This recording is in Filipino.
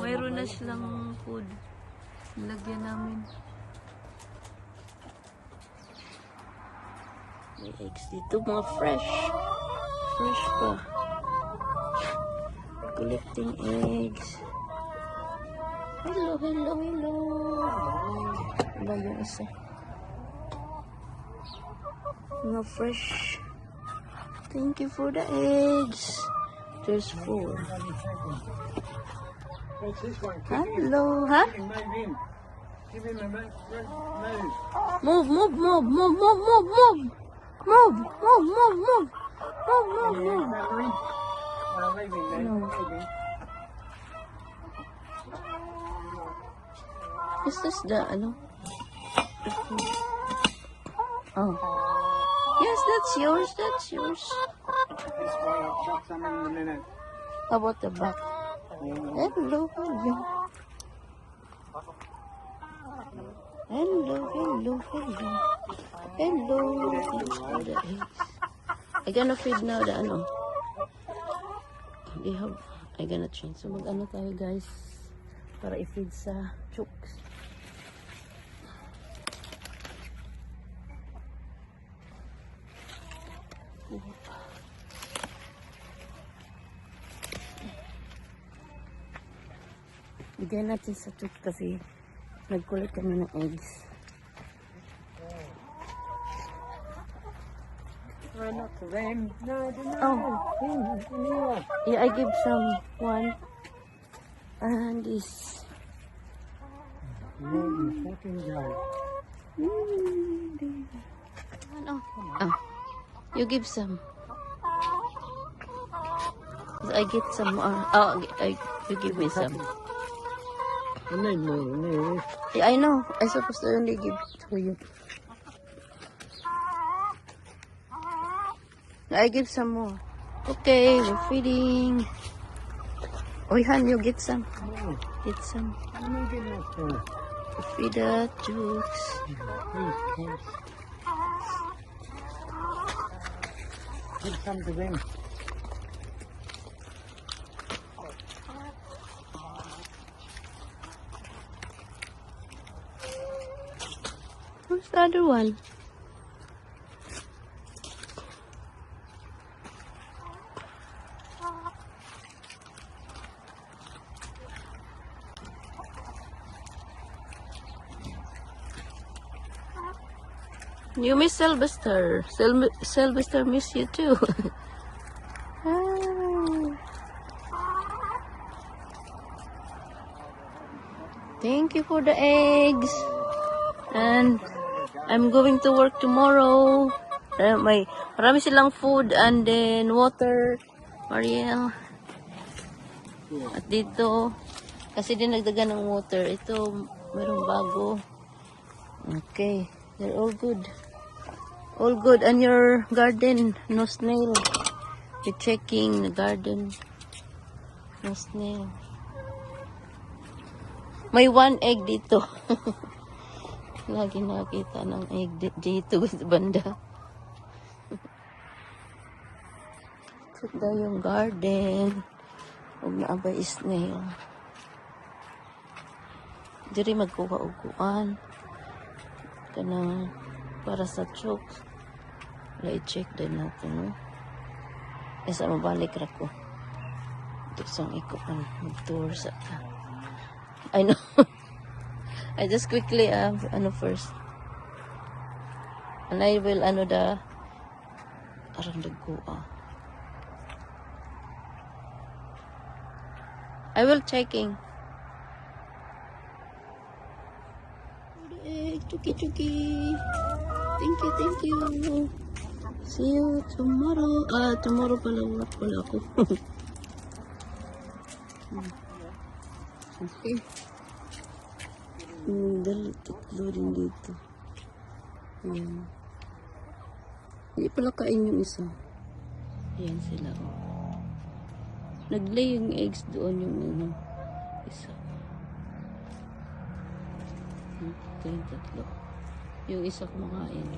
Mayroon na silang food. Lagyan namin. May eggs dito, mga fresh. Fresh pa. Collecting eggs. Hello, hello, hello. Wala yung isa. Mga fresh. Thank you for the eggs. There's 4. Hello, huh? Move, move, move, move, move, move, move. Move, move, move, move. Move, move, move. No. Is this the, ano? Oh. Yes, that's yours, that's yours. How about the back? Hello, hello. Hello, hello, hello. Hello. Thanks for the eggs. I gonna feed now the ano. I gonna change. So mag-ano tayo guys para i-feed sa chooks. Bigyan natin sa chook kasi nag-collect kami ng eggs. Not to them. No, I don't Oh. Yeah, I give some one. And this. Fucking guy. Oh. You give some. I get some more. Oh, you give me some. I need more. Yeah, I know. I supposed to only give to you. I give some more. Okay, we're feeding. Oh, Han, you get some. Get some. I'm not getting that for. Feed the chooks. Give some to them. Who's the other one? You miss Sylvester. Sylvester miss you too. Thank you for the eggs. And I'm going to work tomorrow. Marami silang food and then water. Mariel. At dito, kasi dinagdagan ng water. Ito, mayroong bago. Okay. They're all good. All good. And your garden, no snail. You're checking the garden. No snail. May 1 egg dito. Lagi nakita ng egg dito sa banda. Ito daw yung garden. Huwag na abay snail. Diri magkuha-uguan. Kana para sa chooks. Wala i-check din natin, no? Isa mabalik ra ko. Ito isang ikuan. Mag-tour sa I know. I just quickly first. And I will around the goa. I will checking. Chuki chuki. Thank you. See you tomorrow. Tomorrow pala work pala ako. Okay. Tatlo rin dito. Ayan. Hindi pala kain yung isa. Ayan sila. Oh. Nag-lay yung eggs doon yung isa. Ito yung tatlo. Yung isa kumakain.